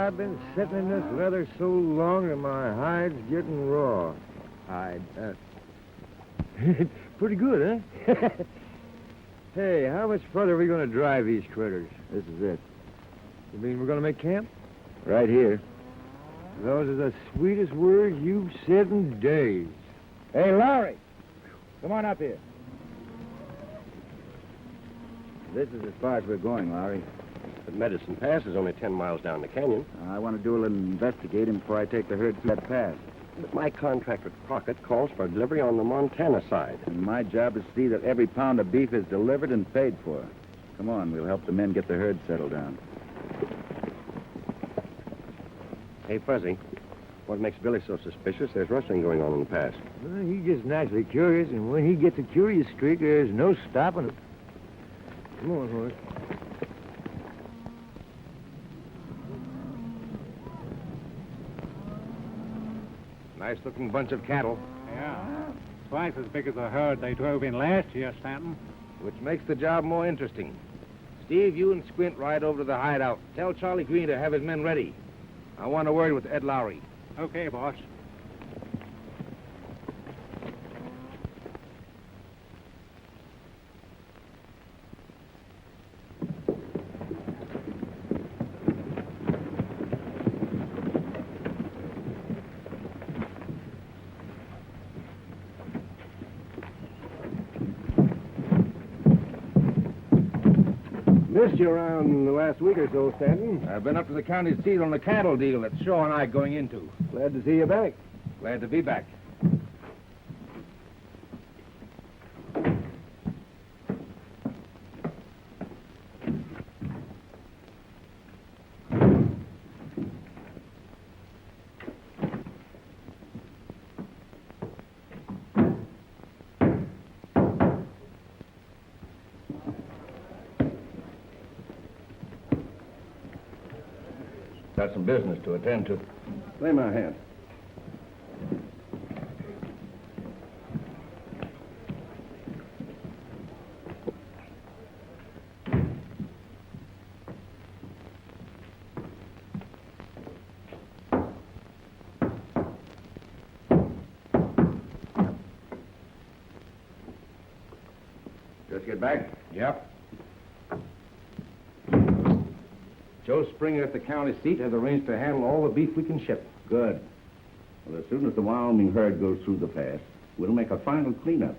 I've been sitting in this leather so long that my hide's getting raw. Hide. Pretty good, huh? Hey, how much further are we going to drive these critters? This is it. You mean we're going to make camp? Right here. Those are the sweetest words you've said in days. Hey, Lowry. Come on up here. This is as far as we're going, Lowry. But Medicine Pass is only 10 miles down the canyon. I want to do a little investigating before I take the herd through that pass. But my contract with Crockett calls for delivery on the Montana side. And my job is to see that every pound of beef is delivered and paid for. Come on, we'll help the men get the herd settled down. Hey, Fuzzy, what makes Billy so suspicious? There's rustling going on in the pass. Well, he's just naturally curious, and when he gets a curious streak, there's no stopping him. Come on, horse. Nice-looking bunch of cattle. Yeah. Twice as big as the herd they drove in last year, Stanton. Which makes the job more interesting. Steve, you and Squint ride over to the hideout. Tell Charlie Green to have his men ready. I want a word with Ed Lowry. Okay, boss. Missed you around the last week or so, Stanton. I've been up to the county seat on the cattle deal that Shaw and I are going into. Glad to see you back. Glad to be back. Got some business to attend to. Lay my hand. Just get back? Yep. Joe Springer at the county seat has arranged to handle all the beef we can ship. Good. Well, as soon as the Wyoming herd goes through the pass, we'll make a final cleanup.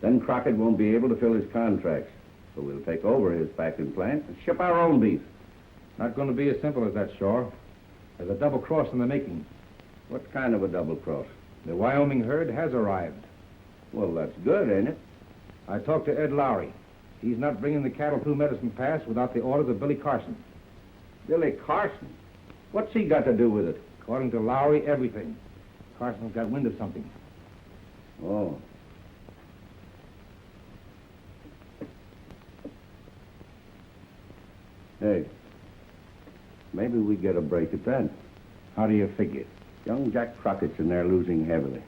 Then Crockett won't be able to fill his contracts. So we'll take over his packing plant and ship our own beef. Not going to be as simple as that, Shaw. There's a double cross in the making. What kind of a double cross? The Wyoming herd has arrived. Well, that's good, ain't it? I talked to Ed Lowry. He's not bringing the cattle through Medicine Pass without the orders of Billy Carson. Billy Carson? What's he got to do with it? According to Lowry, everything. Carson's got wind of something. Oh. Hey, maybe we get a break at that. How do you figure? Young Jack Crockett's in there losing heavily.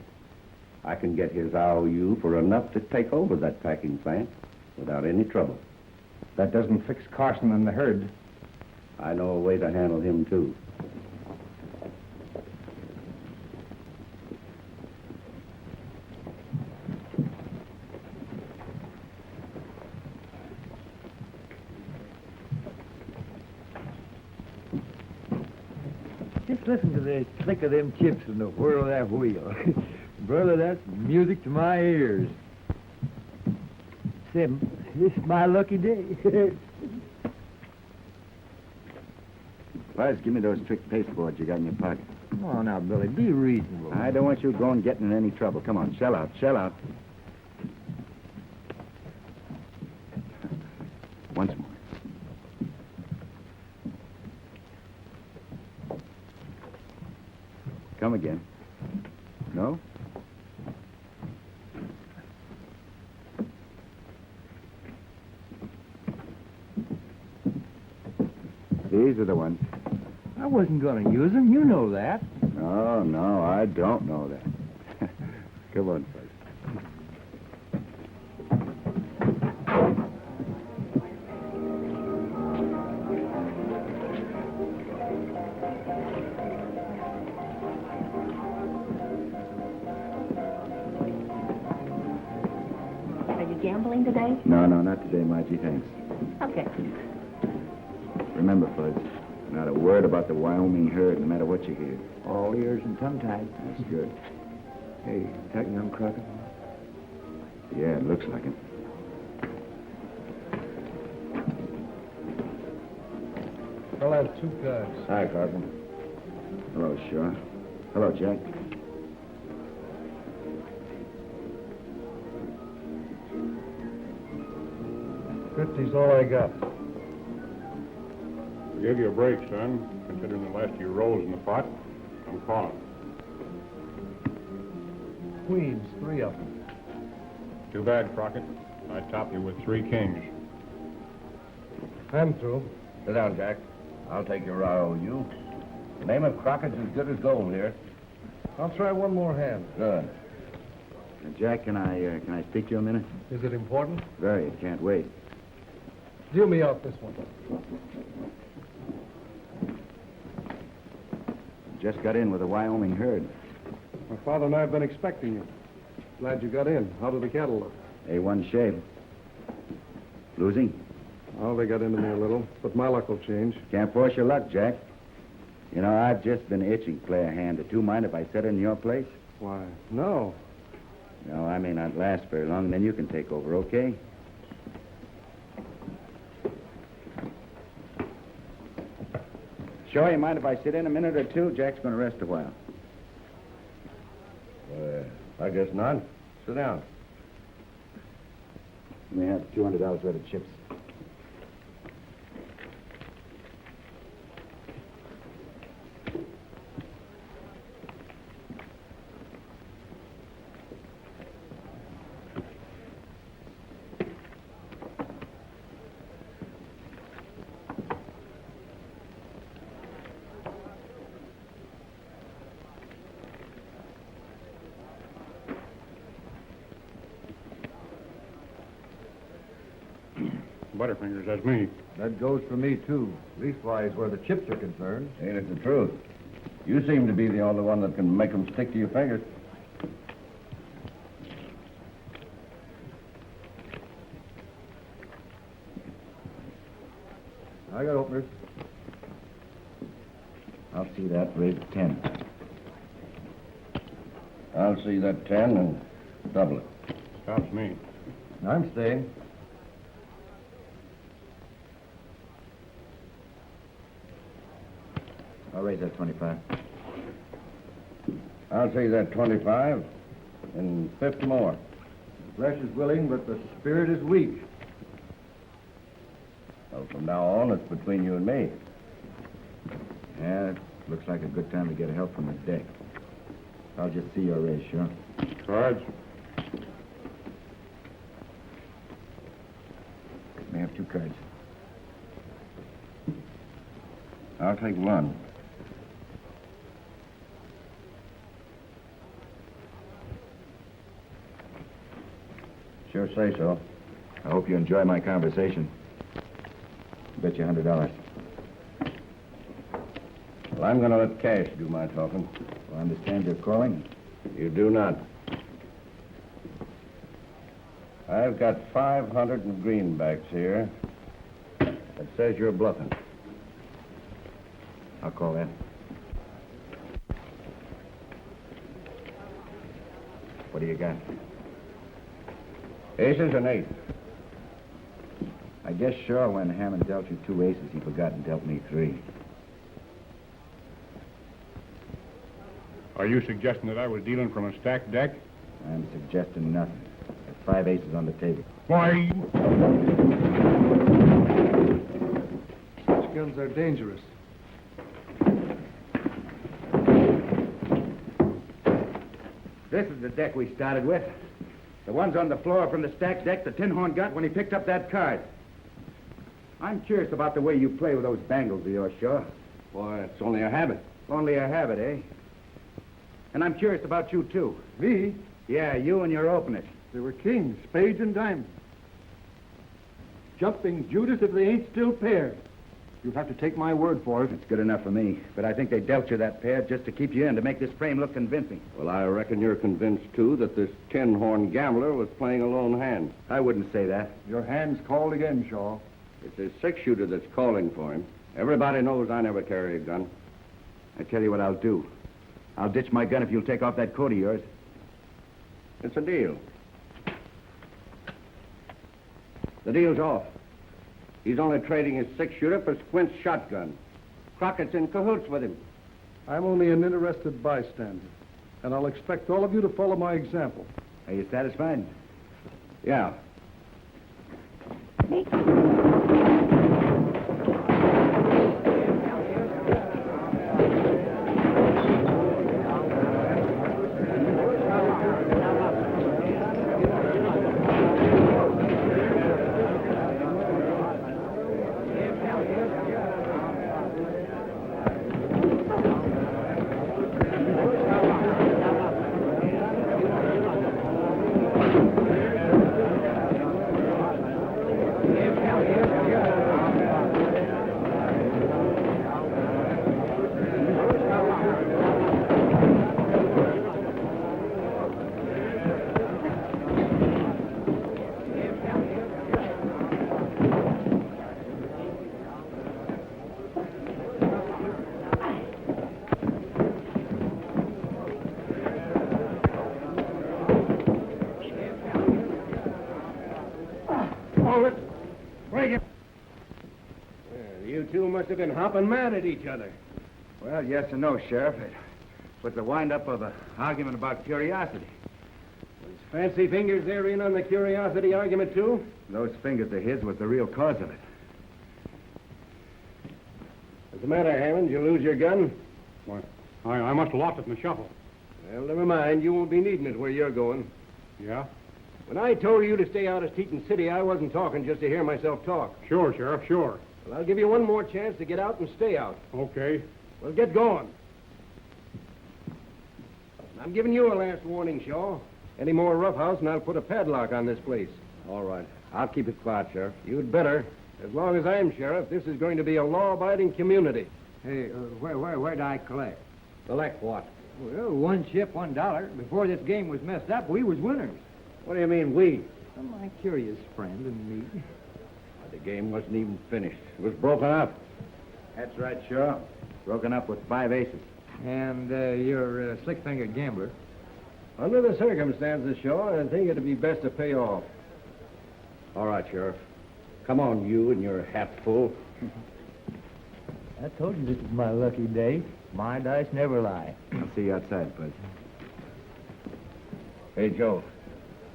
I can get his IOU for enough to take over that packing plant without any trouble. That doesn't fix Carson and the herd. I know a way to handle him, too. Just listen to the click of them chips and the whirl of that wheel. Brother, that's music to my ears. Sim, this is my lucky day. Buzz, give me those trick pasteboards you got in your pocket. Come on now, Billy, be reasonable. I don't want you going getting in any trouble. Come on, shell out, shell out. Once more. Come again. No? These are the ones. I wasn't going to use them. You know that. No, no, I don't know that. Come on, Buzz. anything today? No, not today, Margie, thanks. Okay. Remember, Fudge, not a word about the Wyoming herd, no matter what you hear. All ears and tongue-tied. That's good. Hey, that young Crockett? Yeah, it looks like it. I'll have 2 cards. Hi, Carson. Hello, Shaw. Hello, Jack. $50's all I got. We gave you a break, son. Considering the last of your rolls in the pot, I'm calling. Queens, 3 of them. Too bad, Crockett. I top you with 3 kings. I'm through. Sit down, Jack. I'll take your IOU. The name of Crockett's as good as gold here. I'll try one more hand. Good. Jack, can I speak to you a minute? Is it important? Very. Can't wait. Deal me out this one. Just got in with the Wyoming herd. My father and I have been expecting you. Glad you got in. How do the cattle look? A1 shape. Losing? Oh, they got into me a little, but my luck will change. Can't force your luck, Jack. You know, I've just been itching to play a hand or two. Mind if I sit in your place? Why, no. No, I may not last very long, and then you can take over, okay? Sure, you mind if I sit in a minute or two? Jack's going to rest a while. I guess not. Sit down. We have $200 worth of chips. Butterfingers, that's me. That goes for me, too. Leastwise, where the chips are concerned. Ain't it the truth? You seem to be the only one that can make them stick to your fingers. I got openers. I'll see that. Raise it 10. I'll see that 10 and double it. Stops me. I'm staying. I'll raise that 25. I'll see that 25 and 50 more. The flesh is willing, but the spirit is weak. Well, from now on, it's between you and me. Yeah, it looks like a good time to get help from the deck. I'll just see your raise, sure. Cards? May have 2 cards. I'll take 1. Sure say so. I hope you enjoy my conversation. Bet you $100. Well, I'm going to let cash do my talking. Well, I understand you're calling. You do not. I've got 500 in greenbacks here. That says you're bluffing. I'll call that. What do you got? Aces and 8. I guess sure when Hammond dealt you 2 aces, he forgot and dealt me 3. Are you suggesting that I was dealing from a stacked deck? I'm suggesting nothing. There's 5 aces on the table. Why? Such guns are dangerous. This is the deck we started with. The ones on the floor from the stacked deck the Tin Horn got when he picked up that card. I'm curious about the way you play with those bangles of yours, Shaw. Why, it's only a habit. Only a habit, eh? And I'm curious about you, too. Me? Yeah, you and your openers. They were kings, spades, and diamonds. Jumping Judas if they ain't still paired. You'll have to take my word for it. It's good enough for me. But I think they dealt you that pair just to keep you in, to make this frame look convincing. Well, I reckon you're convinced, too, that this tin-horn gambler was playing a lone hand. I wouldn't say that. Your hand's called again, Shaw. It's his six-shooter that's calling for him. Everybody knows I never carry a gun. I tell you what I'll do. I'll ditch my gun if you'll take off that coat of yours. It's a deal. The deal's off. He's only trading his six-shooter for Squint's shotgun. Crockett's in cahoots with him. I'm only an interested bystander, and I'll expect all of you to follow my example. Are you satisfied? Yeah. You two must have been hopping mad at each other. Well, yes and no, Sheriff. It was the wind-up of an argument about curiosity. Those fancy fingers there in on the curiosity argument, too? Those fingers of his was the real cause of it. What's the matter, Hammond? You lose your gun? Why, I must have lost it in the shuffle. Well, never mind. You won't be needing it where you're going. Yeah? When I told you to stay out of Teton City, I wasn't talking just to hear myself talk. Sure, Sheriff, sure. Well, I'll give you one more chance to get out and stay out. Okay. Well, get going. I'm giving you a last warning, Shaw. Any more roughhouse, and I'll put a padlock on this place. All right. I'll keep it quiet, Sheriff. You'd better. As long as I'm sheriff, this is going to be a law-abiding community. Hey, where'd I collect? Collect what? Well, one chip, $1. Before this game was messed up, we was winners. What do you mean, we? Well, my curious friend and me. The game wasn't even finished. It was broken up. That's right, sure. Broken up with 5 aces. And you're a slick-fingered gambler. Under the circumstances, Shaw, I think it'd be best to pay off. All right, Sheriff. Come on, you and your hat full. I told you this is my lucky day. My dice never lie. I'll see you outside, Bud. Hey, Joe.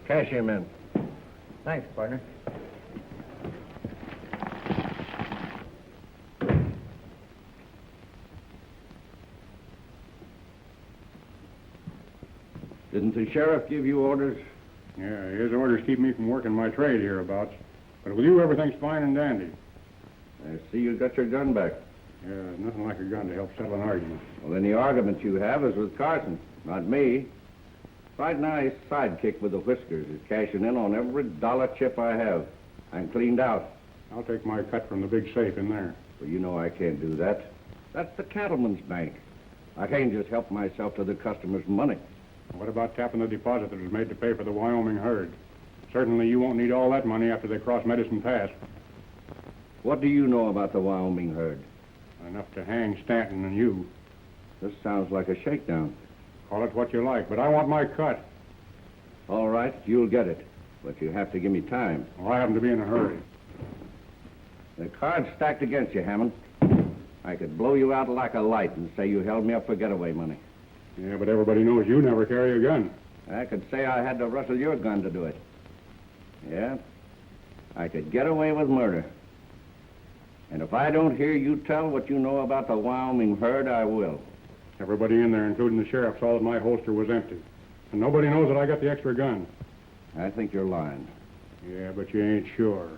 Cash him in. Thanks, partner. Didn't the sheriff give you orders? Yeah, his orders keep me from working my trade hereabouts. But with you, everything's fine and dandy. I see you got your gun back. Yeah, nothing like a gun to help settle an argument. Well, then the argument you have is with Carson, not me. Right now, his sidekick with the whiskers is cashing in on every dollar chip I have. I'm cleaned out. I'll take my cut from the big safe in there. Well, you know I can't do that. That's the cattleman's bank. I can't just help myself to the customer's money. What about tapping the deposit that was made to pay for the Wyoming herd? Certainly you won't need all that money after they cross Medicine Pass. What do you know about the Wyoming herd? Enough to hang Stanton and you. This sounds like a shakedown. Call it what you like, but I want my cut. All right, you'll get it. But you have to give me time. Well, I happen to be in a hurry. The card's stacked against you, Hammond. I could blow you out like a light and say you held me up for getaway money. Yeah, but everybody knows you never carry a gun. I could say I had to rustle your gun to do it. Yeah, I could get away with murder. And if I don't hear you tell what you know about the Wyoming herd, I will. Everybody in there, including the sheriff, saw that my holster was empty. And nobody knows that I got the extra gun. I think you're lying. Yeah, but you ain't sure.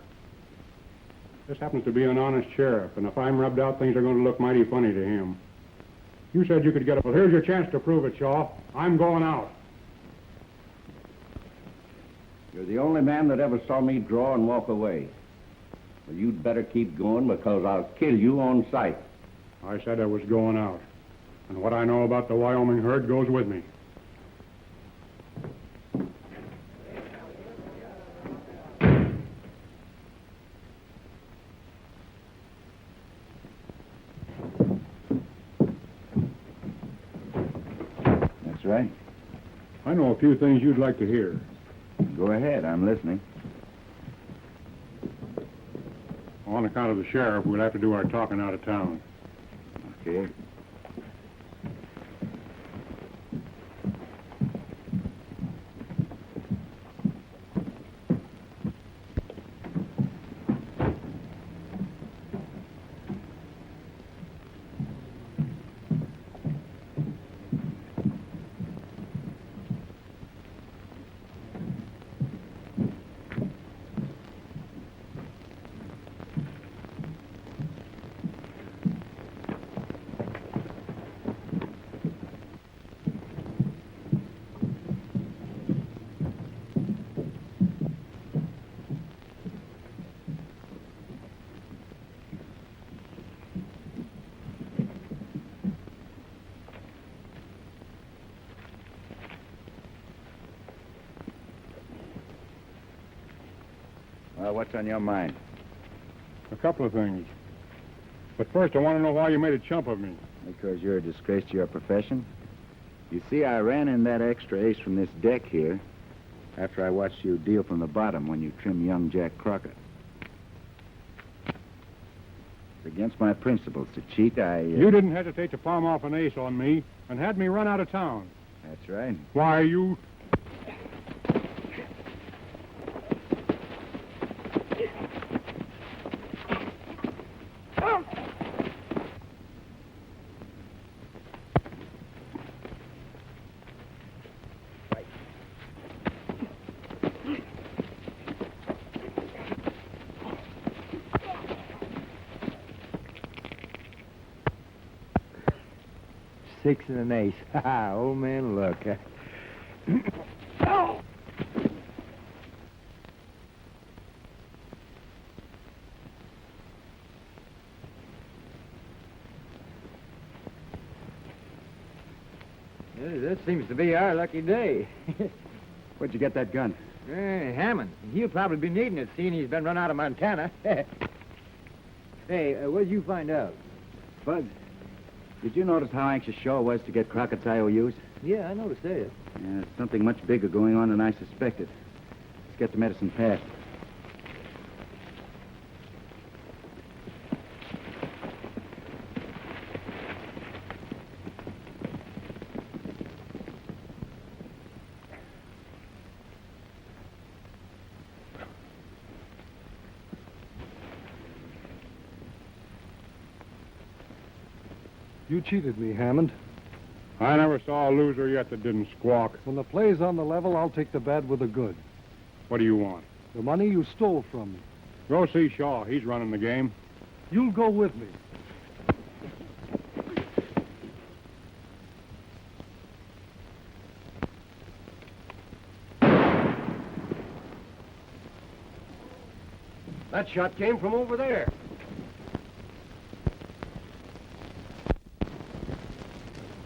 This happens to be an honest sheriff, and if I'm rubbed out, things are going to look mighty funny to him. You said you could get it. Well, here's your chance to prove it, Shaw. I'm going out. You're the only man that ever saw me draw and walk away. Well, you'd better keep going because I'll kill you on sight. I said I was going out. And what I know about the Wyoming herd goes with me. That's right. I know a few things you'd like to hear. Go ahead, I'm listening. On account of the sheriff, we'll have to do our talking out of town. Okay. Well, what's on your mind? A couple of things. But first, I want to know why you made a chump of me. Because you're a disgrace to your profession? You see, I ran in that extra ace from this deck here after I watched you deal from the bottom when you trim young Jack Crockett. It's against my principles to cheat. You didn't hesitate to palm off an ace on me and had me run out of town. That's right. Why, you... Six and an ace. Ha ha, old man luck. That seems to be our lucky day. Where'd you get that gun? Hammond. He'll probably be needing it, seeing he's been run out of Montana. Hey, what did you find out? Bud, did you notice how anxious Shaw was to get Crockett's IOUs? Yeah, I noticed that. Yeah, there's something much bigger going on than I suspected. Let's get the medicine passed. You cheated me, Hammond. I never saw a loser yet that didn't squawk. When the play's on the level, I'll take the bad with the good. What do you want? The money you stole from me. Go see Shaw. He's running the game. You'll go with me. That shot came from over there.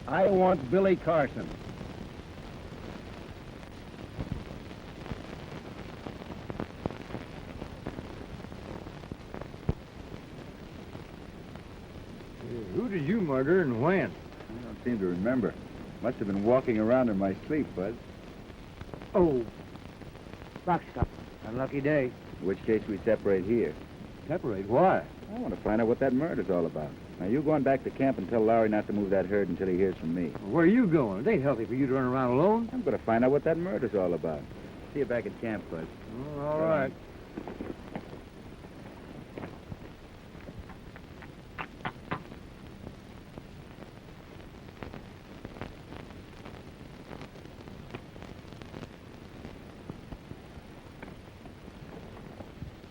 I want Billy Carson. Who did you murder and when? I don't seem to remember. Must have been walking around in my sleep, Bud. Oh, box stop. Unlucky day. In which case we separate here. Separate? Why? I want to find out what that murder's all about. Now, you go on back to camp and tell Lowry not to move that herd until he hears from me. Where are you going? It ain't healthy for you to run around alone. I'm going to find out what that murder's all about. See you back at camp, Bud. Oh, all right.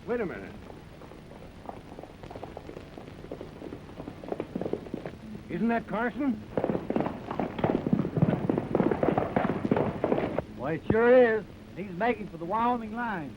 Wait a minute. Isn't that Carson? Well, it sure is. He's making for the Wyoming line.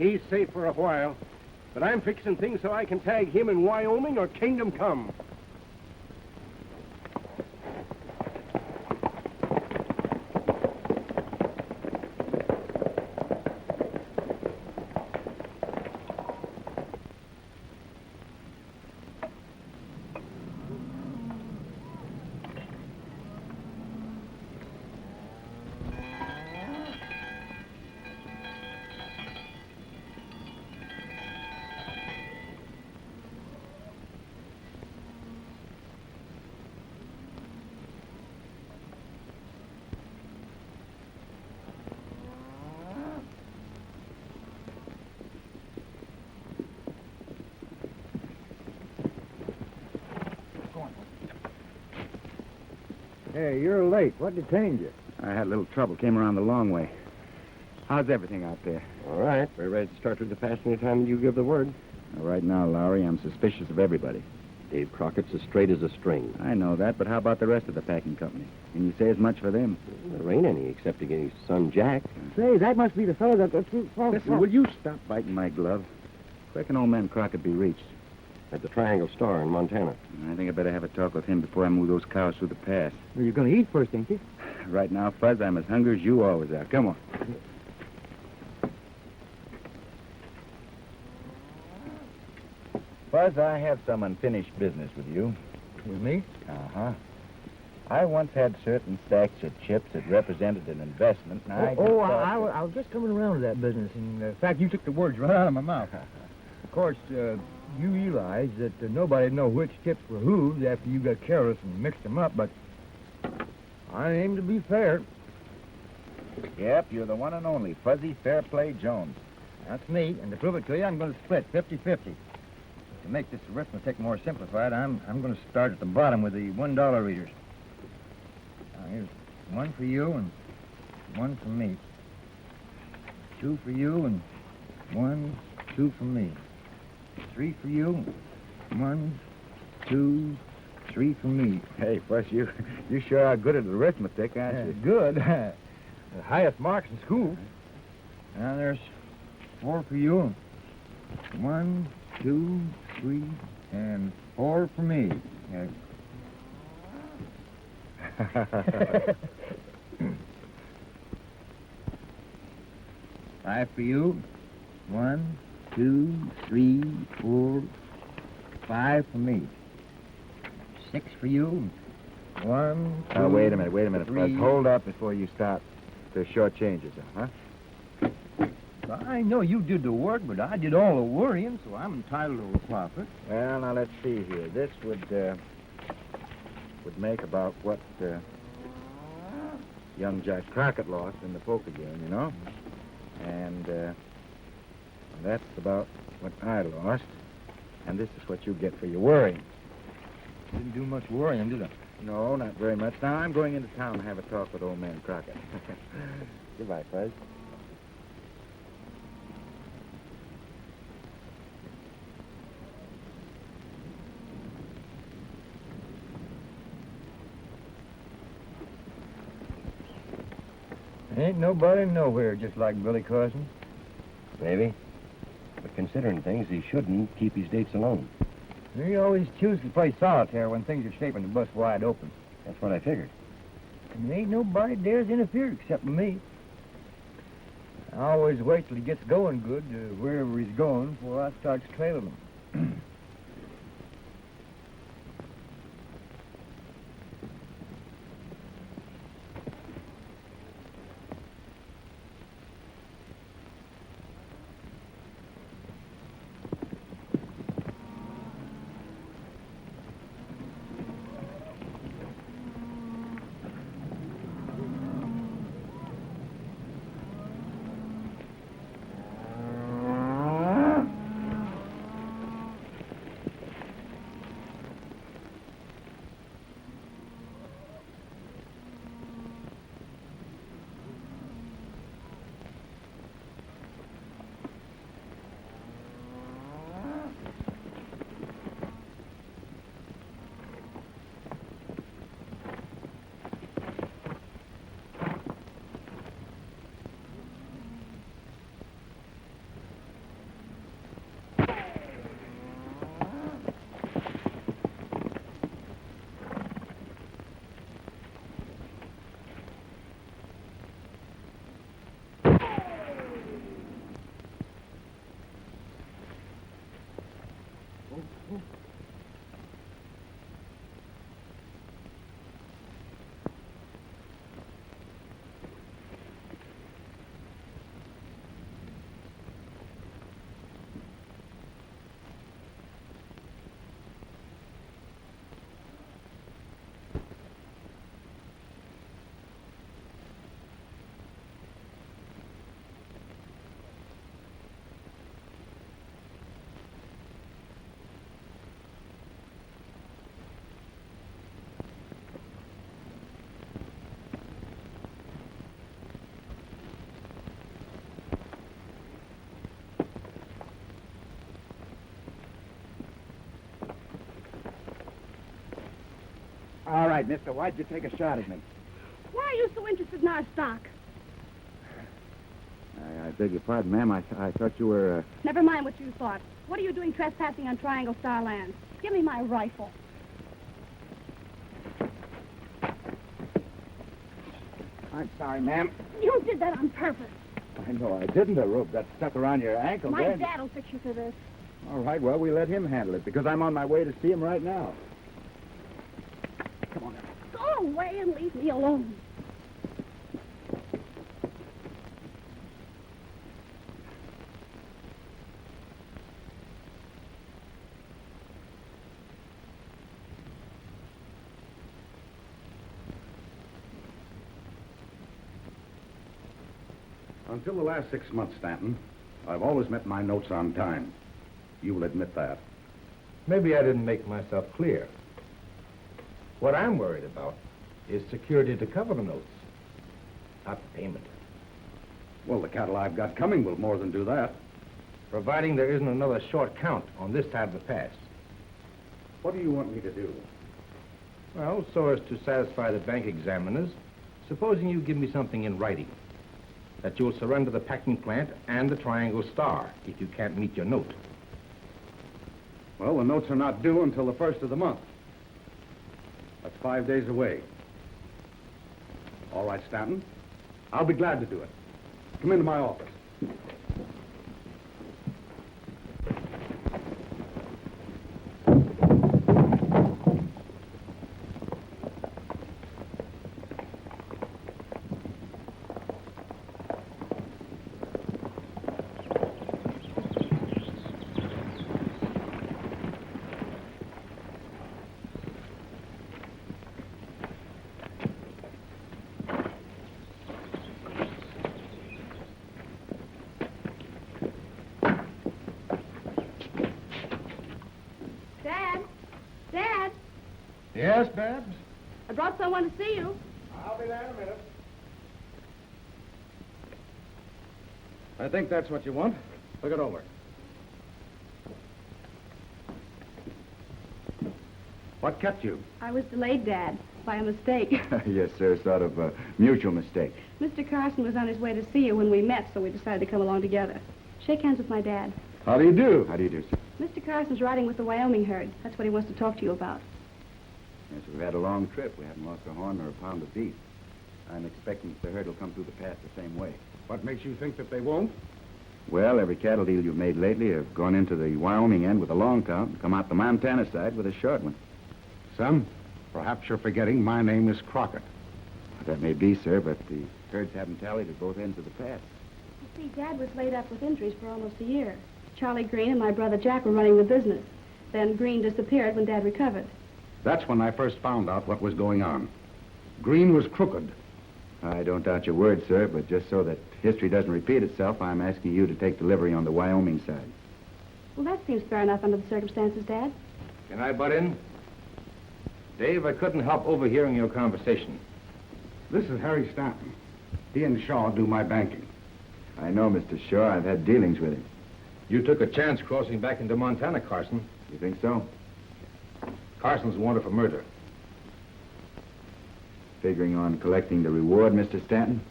He's safe for a while. But I'm fixing things so I can tag him in Wyoming or Kingdom Come. Hey, you're late. What detained you? I had a little trouble. Came around the long way. How's everything out there? All right. We're ready to start with the pass anytime you give the word. Right now, Lowry, I'm suspicious of everybody. Dave Crockett's as straight as a string. I know that, but how about the rest of the packing company? Can you say as much for them? There ain't any, excepting his son Jack. Say, that must be the fellow that... Listen, will you stop biting my glove? Where can old man Crockett be reached? At the Triangle Star in Montana. I think I better have a talk with him before I move those cows through the pass. Well, you're going to eat first, ain't you? Right now, Fuzz, I'm as hungry as you always are. Come on. Fuzz, I have some unfinished business with you. With me? Uh-huh. I once had certain stacks of chips that represented an investment, and I was just coming around to that business. In fact, you took the words right out of my mouth. Of course, you realize that nobody'd know which chips were whose after you got careless and mixed them up, but I aim to be fair. Yep, you're the one and only Fuzzy Fairplay Jones. That's me, and to prove it to you, I'm going to split 50-50. To make this arithmetic more simplified, I'm going to start at the bottom with the $1 readers. Now, here's one for you and one for me. Two for you and 1, 2 for me. 3 for you, 1, 2, 3 for me. Hey, Fuzz, you sure are good at arithmetic, aren't you? Good. The highest marks in school. Now there's 4 for you. 1, 2, 3, and 4 for me. 5 for you. 1, 2, 3, 4, 5 for me. 6 for you. 1, 2, Now, wait a minute, Fuzz. 3. Hold up before you start the short changes, huh? I know you did the work, but I did all the worrying, so I'm entitled to a profit. Well, now, let's see here. This would make about what young Jack Crockett lost in the poker game, you know? And that's about what I lost. And this is what you get for your worrying. Didn't do much worrying, did I? No, not very much. Now, I'm going into town to have a talk with old man Crockett. Goodbye, Fuzz. Ain't nobody nowhere just like Billy Carson. Maybe. But considering things, he shouldn't keep his dates alone. He always chooses to play solitaire when things are shaping to bust wide open. That's what I figured. And there ain't nobody dares interfere except me. I always wait till he gets going good wherever he's going before I start trailing him. All right, mister, why'd you take a shot at me? Why are you so interested in our stock? I beg your pardon, ma'am. I thought you were, Never mind what you thought. What are you doing trespassing on Triangle Star Land? Give me my rifle. I'm sorry, ma'am. You did that on purpose. I know I didn't. The rope got stuck around your ankle. My then. dad'll fix you for this. All right, well, we let him handle it because I'm on my way to see him right now. Come on now. Go away and leave me alone. Until the last 6 months, Stanton, I've always met my notes on time. You will admit that. Maybe I didn't make myself clear. What I'm worried about is security to cover the notes, not payment. Well, the cattle I've got coming will more than do that. Providing there isn't another short count on this side of the pass. What do you want me to do? Well, so as to satisfy the bank examiners, supposing you give me something in writing. That you'll surrender the packing plant and the Triangle Star if you can't meet your note. Well, the notes are not due until the 1st of the month. That's 5 days away. All right, Stanton. I'll be glad to do it. Come into my office. Yes, Babs? I brought someone to see you. I'll be there in a minute. I think that's what you want. Look it over. What kept you? I was delayed, Dad, by a mistake. Yes, sir, sort of a mutual mistake. Mr. Carson was on his way to see you when we met, so we decided to come along together. Shake hands with my dad. How do you do? How do you do, sir? Mr. Carson's riding with the Wyoming herd. That's what he wants to talk to you about. Yes, we've had a long trip. We haven't lost a horn or a pound of beef. I'm expecting that the herd will come through the pass the same way. What makes you think that they won't? Well, every cattle deal you've made lately have gone into the Wyoming end with a long count and come out the Montana side with a short one. Son, perhaps you're forgetting my name is Crockett. That may be, sir, but the herds haven't tallied at both ends of the pass. You see, Dad was laid up with injuries for almost a year. Charlie Green and my brother Jack were running the business. Then Green disappeared when Dad recovered. That's when I first found out what was going on. Green was crooked. I don't doubt your word, sir, but just so that history doesn't repeat itself, I'm asking you to take delivery on the Wyoming side. Well, that seems fair enough under the circumstances, Dad. Can I butt in? Dave, I couldn't help overhearing your conversation. This is Harry Stanton. He and Shaw do my banking. I know, Mr. Shaw. I've had dealings with him. You took a chance crossing back into Montana, Carson. You think so? Carson's wanted for murder. Figuring on collecting the reward, Mr. Stanton?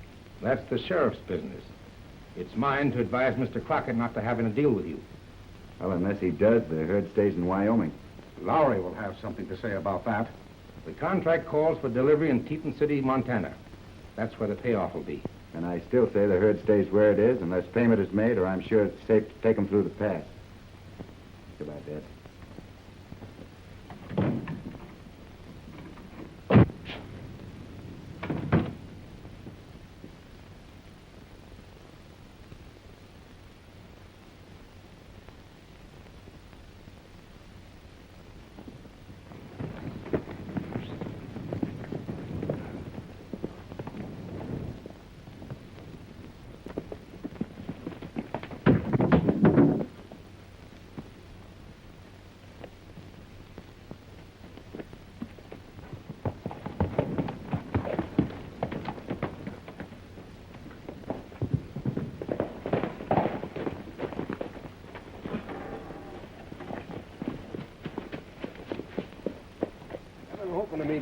That's the sheriff's business. It's mine to advise Mr. Crockett not to have a deal with you. Well, unless he does, the herd stays in Wyoming. Lowry will have something to say about that. The contract calls for delivery in Teton City, Montana. That's where the payoff will be. And I still say the herd stays where it is unless payment is made, or I'm sure it's safe to take them through the pass. Goodbye, Dad.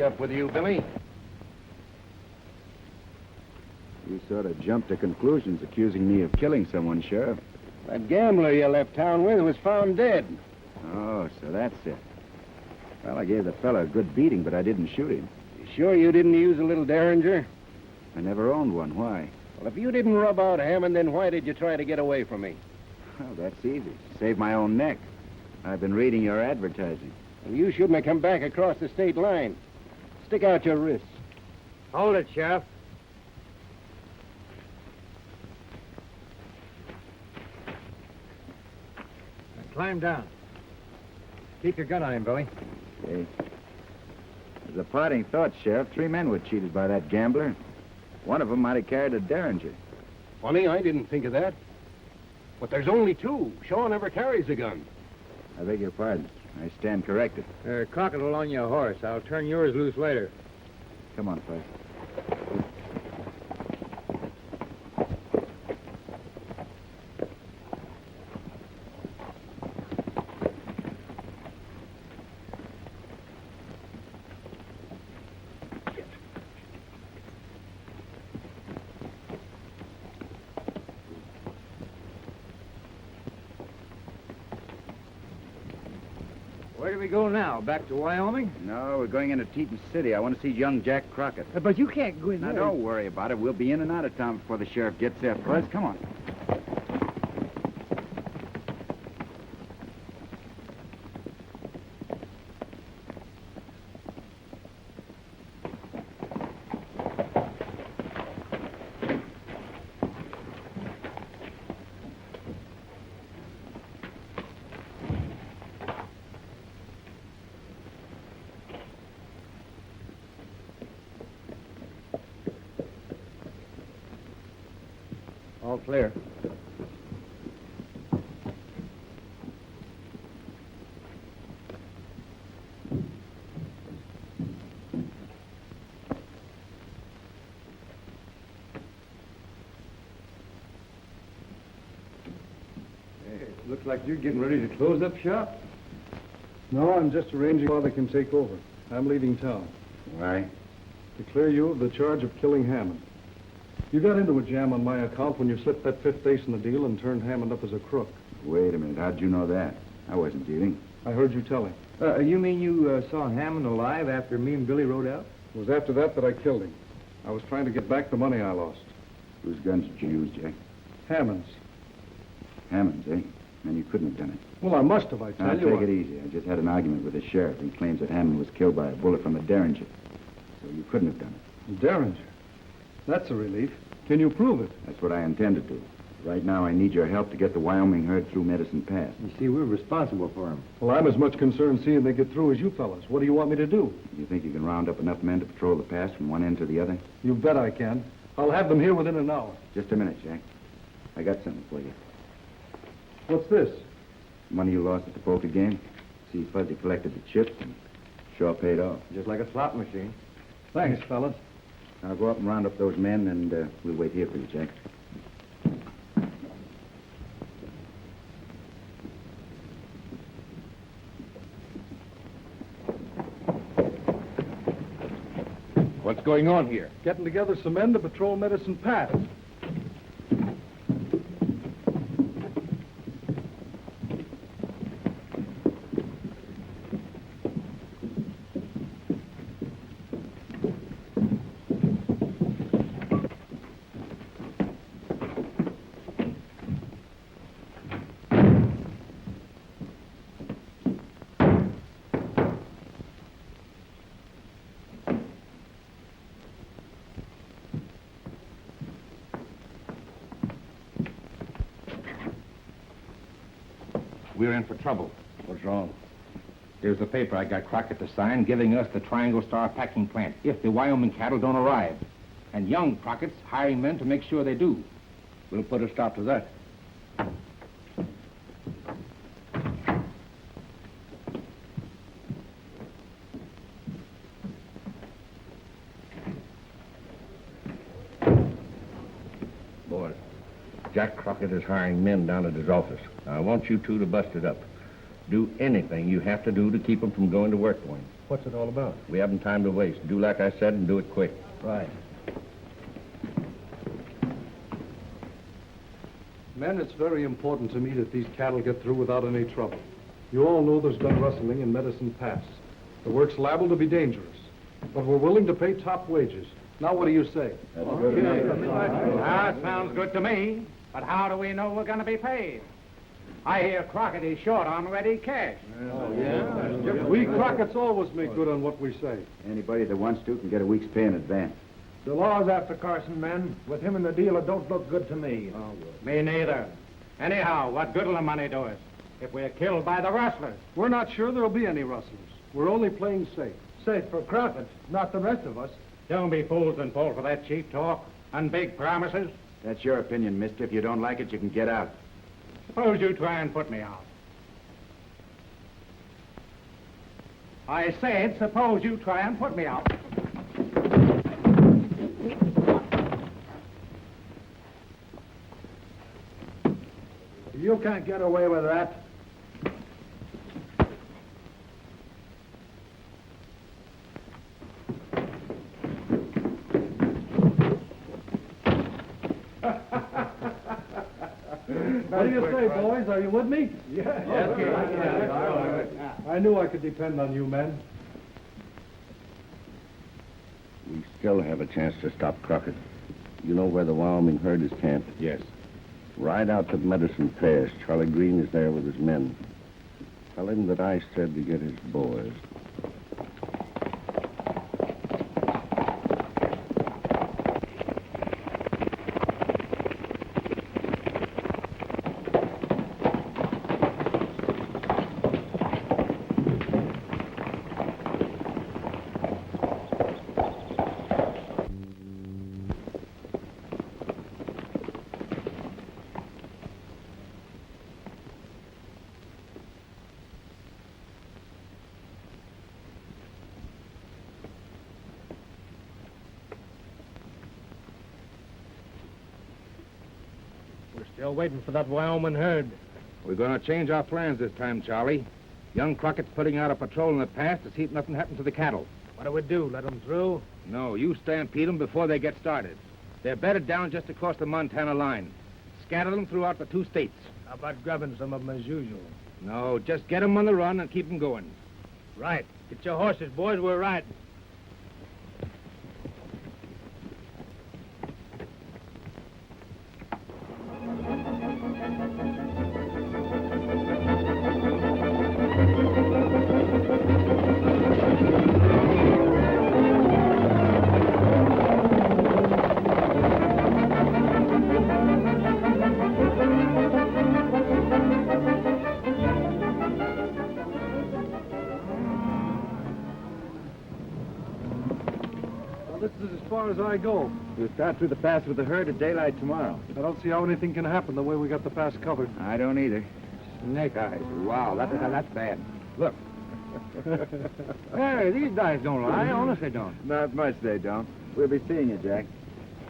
up with you, Billy. You sort of jumped to conclusions accusing me of killing someone, Sheriff. That gambler you left town with was found dead. Oh, so that's it. Well, I gave the fella a good beating, but I didn't shoot him. You sure you didn't use a little Derringer? I never owned one. Why? Well, if you didn't rub out Hammond, then why did you try to get away from me? Well, that's easy. Save my own neck. I've been reading your advertising. Well, you shouldn't have come back across the state line. Stick out your wrists. Hold it, Sheriff. Now, climb down. Keep your gun on him, Billy. Okay. As a parting thought, Sheriff, 3 men were cheated by that gambler. One of them might have carried a Derringer. Funny, I didn't think of that. But there's only 2. Shaw never carries a gun. I beg your pardon. I stand corrected. Crockett will on your horse. I'll turn yours loose later. Come on, Fife. Where do we go now? Back to Wyoming? No, we're going into Teton City. I want to see young Jack Crockett. But you can't go in Now, there. don't worry about it. We'll be in and out of town before the sheriff gets there. Buzz, come on. All clear. Looks like you're getting ready to close up shop. No, I'm just arranging how they can take over. I'm leaving town. Why? To clear you of the charge of killing Hammond. You got into a jam on my account when you slipped that 5th ace in the deal and turned Hammond up as a crook. Wait a minute. How'd you know that? I wasn't dealing. I heard you tell him. You mean you saw Hammond alive after me and Billy rode out? It was after that I killed him. I was trying to get back the money I lost. Whose guns did you use, Jack? Hammond's. Hammond's, eh? And you couldn't have done it. Well, I must have, I tell Now, you. take it easy. I just had an argument with the sheriff. He claims that Hammond was killed by a bullet from a Derringer. So you couldn't have done it. Derringer. That's a relief. Can you prove it? That's what I intend to do. Right now, I need your help to get the Wyoming herd through Medicine Pass. You see, we're responsible for him. Well, I'm as much concerned seeing they get through as you fellas. What do you want me to do? You think you can round up enough men to patrol the pass from one end to the other? You bet I can. I'll have them here within an hour. Just a minute, Jack. I got something for you. What's this? Money you lost at the poker game. See, Fuzzy collected the chips and sure paid off. Just like a slot machine. Thanks, fellas. I'll go up and round up those men, and we'll wait here for you, Jack. What's going on here? Getting together some men to patrol Medicine Pass. We're in for trouble. What's wrong? There's a paper I got Crockett to sign giving us the Triangle Star packing plant if the Wyoming cattle don't arrive. And young Crockett's hiring men to make sure they do. We'll put a stop to that. Jack Crockett is hiring men down at his office. I want you two to bust it up. Do anything you have to do to keep them from going to work for him. What's it all about? We haven't time to waste. Do like I said and do it quick. Right. Men, it's very important to me that these cattle get through without any trouble. You all know there's been rustling in Medicine Pass. The work's liable to be dangerous, but we're willing to pay top wages. Now, what do you say? That sounds good to me. But how do we know we're going to be paid? I hear Crockett is short on ready cash. We Crockett's always make good on what we say. Anybody that wants to can get a week's pay in advance. The law's after Carson, men. With him in the deal, it don't look good to me. Me neither. Anyhow, what good will the money do us if we're killed by the rustlers? We're not sure there'll be any rustlers. We're only playing safe. Safe for Crockett, not the rest of us. Don't be fools and fall for that cheap talk and big promises. That's your opinion, mister. If you don't like it, you can get out. Suppose you try and put me out. I said, suppose you try and put me out. You can't get away with that. What do you say, boys? Are you with me? Yes. I knew I could depend on you men. We still have a chance to stop Crockett. You know where the Wyoming herd is camped? Yes. Ride out to Medicine Pass. Charlie Green is there with his men. Tell him that I said to get his boys. Still waiting for that Wyoming herd. We're going to change our plans this time, Charlie. Young Crockett's putting out a patrol in the pass to see if nothing happens to the cattle. What do we do, let them through? No, you stampede them before they get started. They're bedded down just across the Montana line. Scatter them throughout the 2 states. How about grabbing some of them as usual? No, just get them on the run and keep them going. Right. Get your horses, boys. We're riding. This is as far as I go. We'll start through the pass with the herd at daylight tomorrow. I don't see how anything can happen the way we got the pass covered. I don't either. Snake eyes. Wow, that's bad. Look. Hey, these guys don't lie. Honest, they don't. Not much they don't. We'll be seeing you, Jack.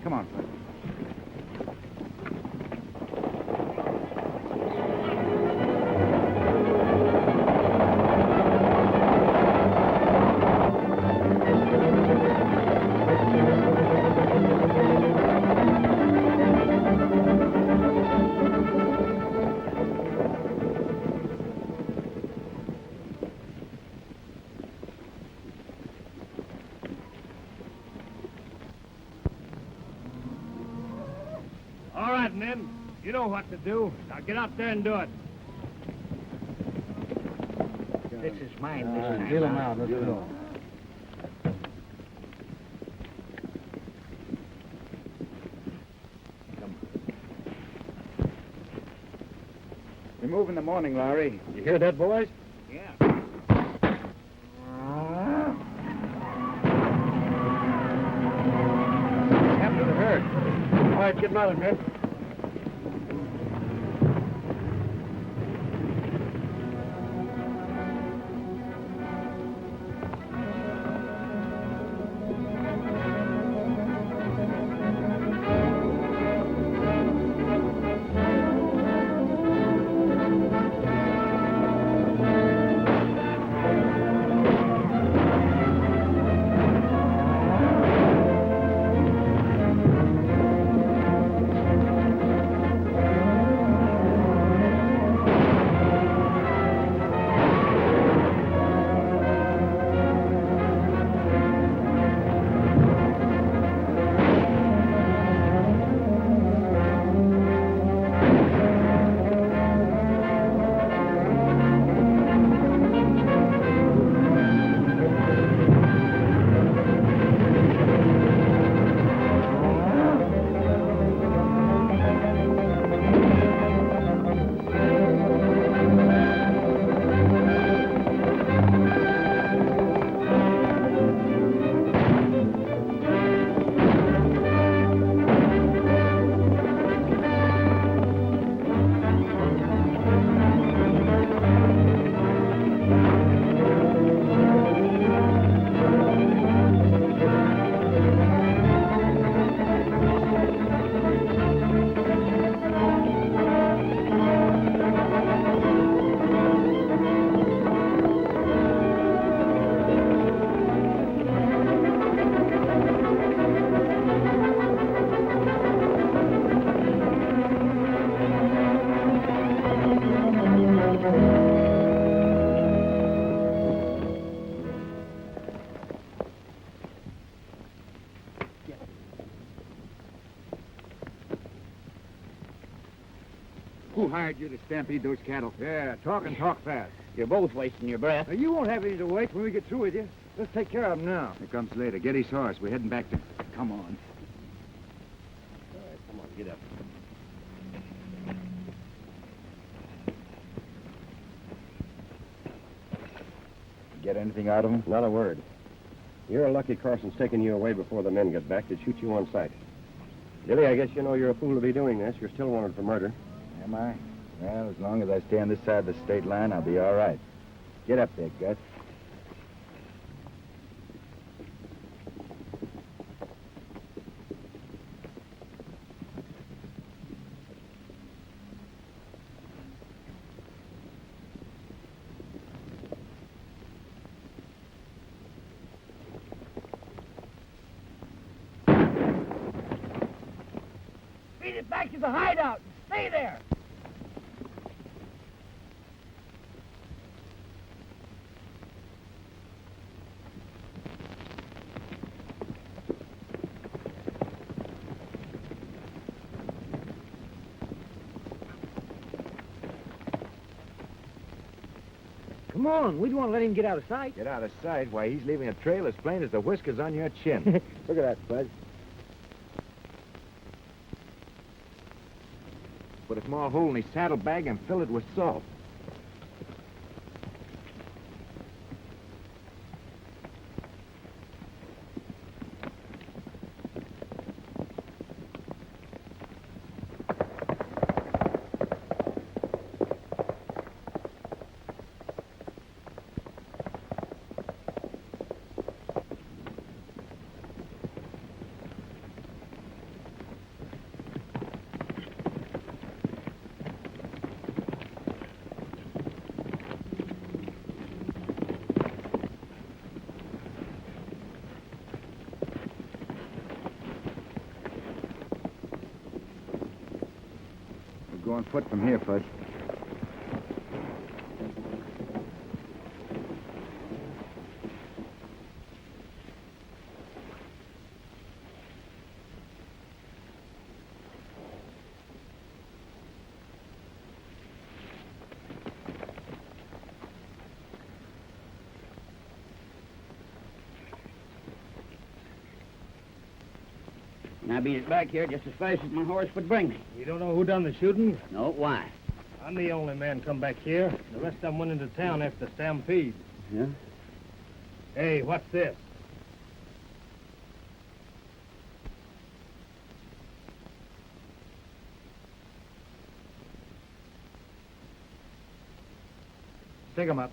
Come on. All right, men. You know what to do. Now get out there and do it. This is mine this time. Deal him out. Let's go. We move in the morning, Larry. You hear that, boys? Yeah. What happened to the herd? All right, get mounted, men. Who hired you to stampede those cattle? Yeah, talk and talk fast. You're both wasting your breath. Now, you won't have any to waste when we get through with you. Let's take care of him now. Here comes later. Get his horse. We're heading back to... Come on. All right, come on, get up. Get anything out of him? Not a word. You're lucky Carson's taking you away before the men get back. They'd shoot you on sight. Billy, I guess you know you're a fool to be doing this. You're still wanted for murder. Am I? Well, as long as I stay on this side of the state line, I'll be all right. Get up there, Gus. Beat it back to the hideout and stay there. Come on, we don't want to let him get out of sight. Get out of sight? Why, he's leaving a trail as plain as the whiskers on your chin. Look at that, Bud. Put a small hole in his saddlebag and fill it with salt. Go on foot from here, Fudge. And I beat it back here just as fast as my horse would bring me. You don't know who done the shooting? No, why? I'm the only man come back here. The rest of them went into town after the stampede. Yeah? Hey, what's this? Stick 'em up.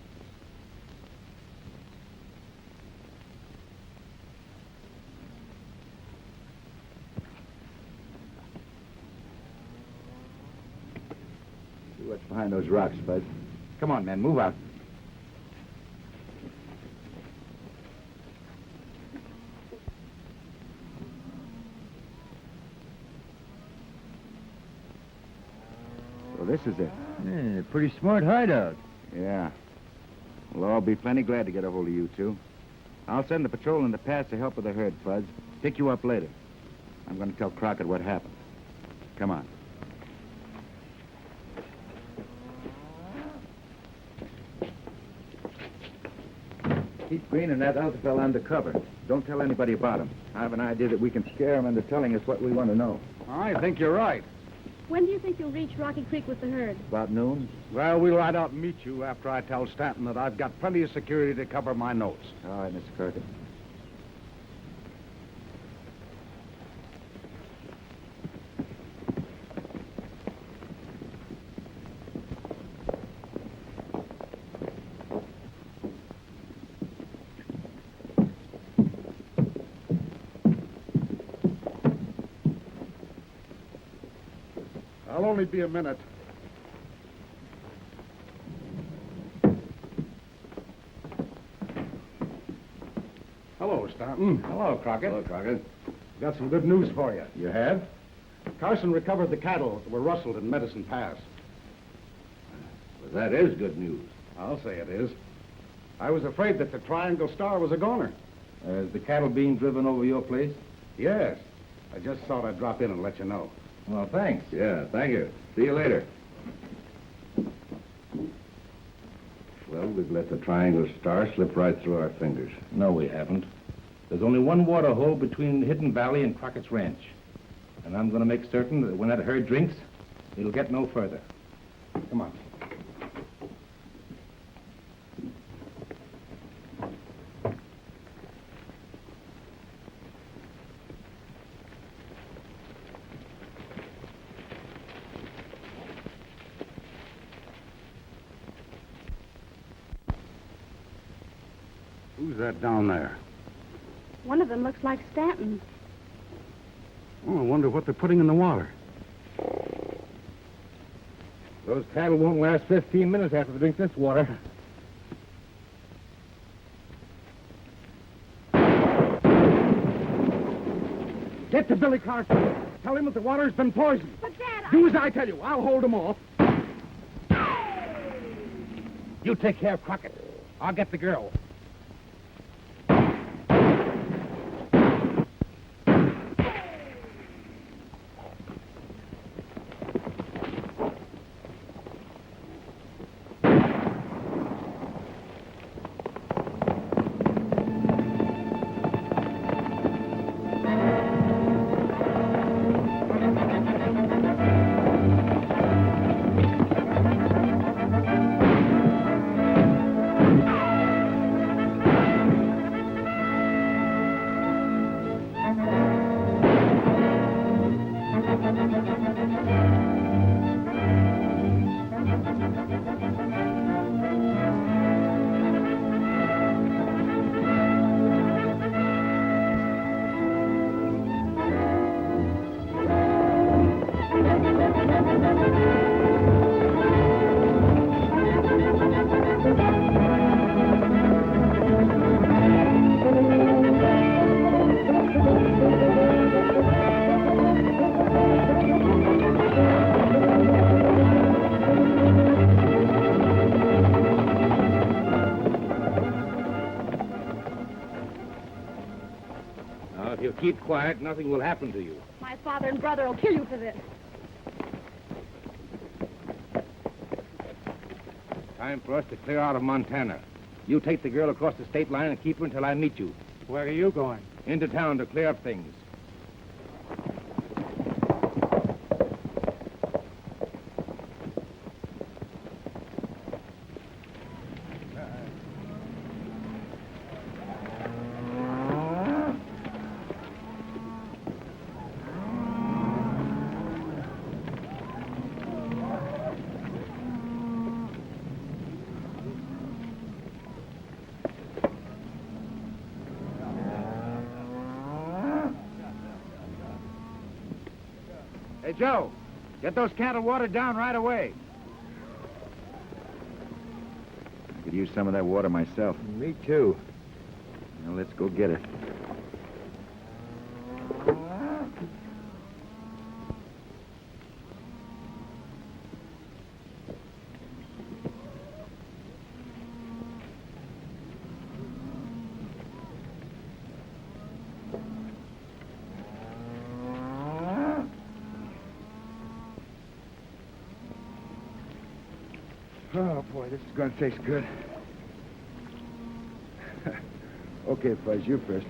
See what's behind those rocks, Fudge. Come on, men, move out. So this is it. Yeah, pretty smart hideout. Yeah. We'll all be plenty glad to get a hold of you two. I'll send the patrol in the pass to help with the herd, Fudge. Pick you up later. I'm going to tell Crockett what happened. Come on. Keep Green and that other fella undercover. Don't tell anybody about him. I have an idea that we can scare him into telling us what we want to know. I think you're right. When do you think you'll reach Rocky Creek with the herd? About noon? Well, we'll ride out and meet you after I tell Stanton that I've got plenty of security to cover my notes. All right, Mr. Crockett. I'll only be a minute. Hello, Stanton. Hello, Crockett. Hello, Crockett. Got some good news for you. You have? Carson recovered the cattle that were rustled in Medicine Pass. Well, that is good news. I'll say it is. I was afraid that the Triangle Star was a goner. Is the cattle being driven over your place? Yes. I just thought I'd drop in and let you know. Well, thanks. Yeah, thank you. See you later. we've let the triangle star slip right through our fingers. No, we haven't. There's only one water hole between Hidden Valley and Crockett's Ranch. And I'm going to make certain that when that herd drinks, it'll get no further. Come on. Who's that down there? One of them looks like Stanton. Oh, I wonder what they're putting in the water. Those cattle won't last 15 minutes after they drink this water. Get to Billy Carson. Tell him that the water's been poisoned. But, Dad, Do as I tell you. I'll hold him off. You take care of Crockett. I'll get the girl. If you keep quiet, nothing will happen to you. my father and brother will kill you for this. Time for us to clear out of Montana. You take the girl across the state line and keep her until I meet you. Where are you going? Into town to clear up things. Hey, Joe, get those cattle watered down right away. I could use some of that water myself. Me too. Now, let's go get it. Oh, boy, this is going to taste good. Okay, Fuzz, you first.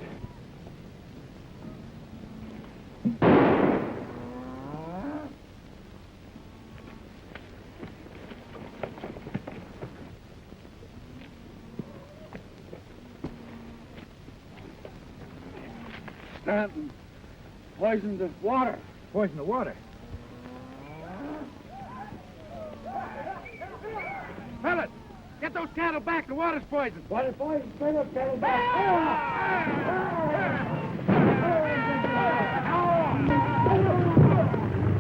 Stanton, poisoned the water. Poison the water. Fellas, get those cattle back. The water's poisoned. Water's poisoned. Bring those cattle back.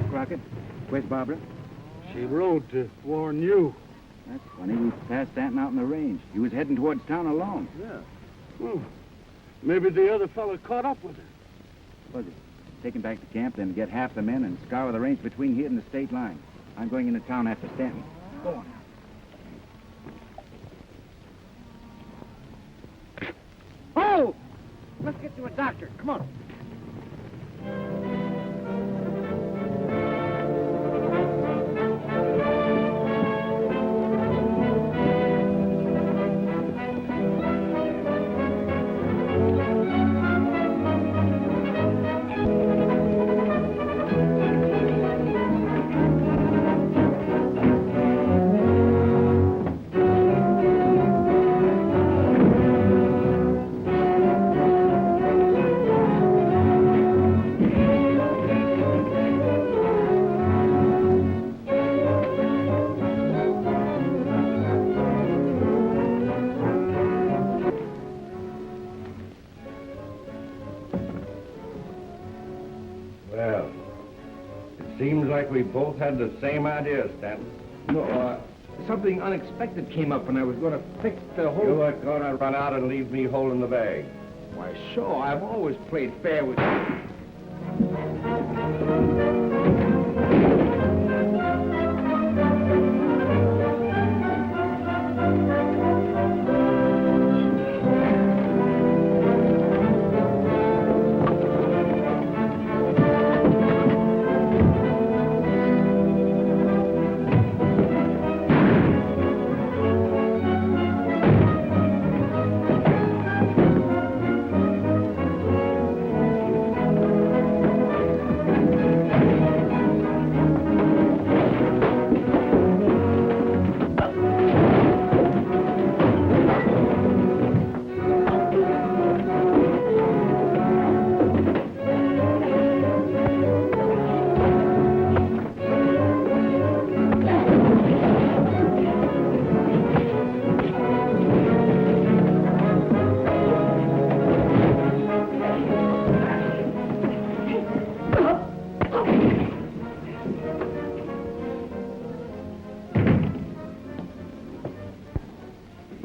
Crockett, where's Barbara? She rode to warn you. That's funny. We passed Stanton out in the range. He was heading towards town alone. Yeah. Well, maybe the other fella caught up with her. Fuzzy, take him back to camp, then get half the men and scour the range between here and the state line. I'm going into town after Stanton. Go on. Oh! Let's get to a doctor. Come on. Well, it seems like we both had the same idea, Stanton. No, something unexpected came up, and I was going to fix the whole... You weren't going to run out and leave me holding the bag. Why, sure, I've always played fair with you.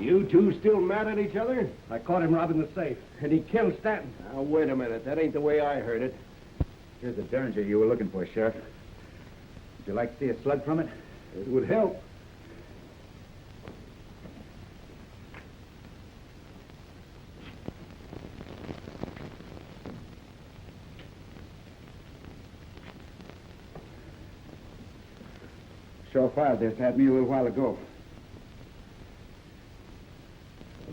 You two still mad at each other? I caught him robbing the safe, and he killed Stanton. Now, wait a minute. That ain't the way I heard it. Here's the derringer you were looking for, Sheriff. Would you like to see a slug from it? It would help. Shaw fired this at me a little while ago.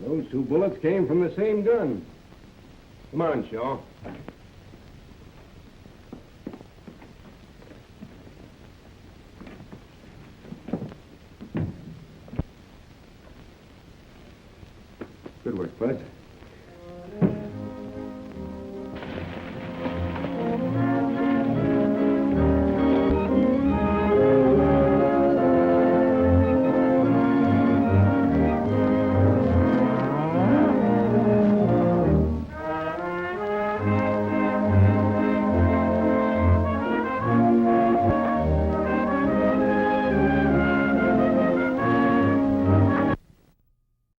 Those two bullets came from the same gun. Come on, Shaw. Good work, Bud.